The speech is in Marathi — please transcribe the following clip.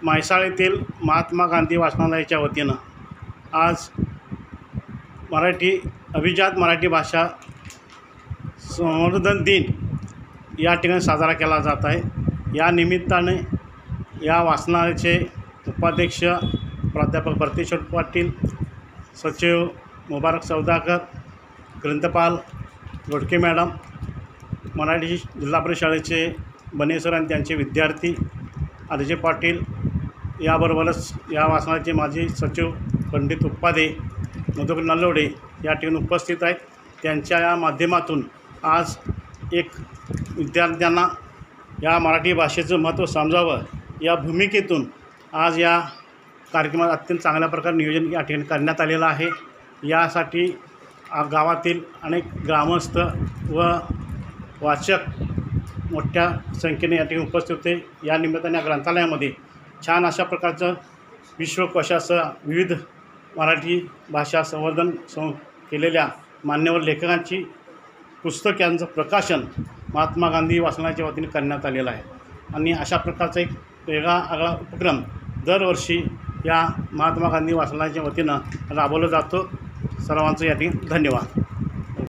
म्हैसाळ महात्मा गांधी वाचनालयाच्या वतीनं आज अभिजात मराठी भाषा संवर्धन दिन या ठिकाणी साजरा केला जात आहे। या निमित्ताने या वाचनालयाचे उपाध्यक्ष प्राध्यापक भरतेश्वर पाटील, सचिव मुबारक सौदागर, ग्रंथपाल गोडके मॅडम, मराठी जिल्हा परिषद शाळेचे बने सर आणि त्यांचे विद्यार्थी अजय पाटील, याबरोबरच या वाचनालयाचे माजी सचिव पंडित उपाध्ये, मधुकर नलवडे या ठिकाणी उपस्थित आहेत। त्यांच्या या माध्यमातून आज एक विद्यार्थ्यांना या मराठी भाषेचं महत्त्व समजावं या भूमिकेतून आज या कार्यक्रमात अत्यंत चांगल्या प्रकारे नियोजन या ठिकाणी करण्यात आलेलं आहे। यासाठी गावातील अनेक ग्रामस्थ व वाचक मोठ्या संख्येने या ठिकाणी उपस्थित होते। या निमित्ताने या ग्रंथालयामध्ये छान अशा प्रकारचं विश्वकोशासह विविध मराठी भाषा संवर्धन केलेल्या मान्यवर लेखकांची पुस्तकांचं प्रकाशन महात्मा गांधी वाचनालयाच्या वतीने करण्यात आलेलं आहे। आणि अशा प्रकारचा एक वेगळा आगळा उपक्रम दरवर्षी या महात्मा गांधी वाचनालयाच्या वतीनं राबवला जातो। सर्वांचं या ठिकाणी धन्यवाद।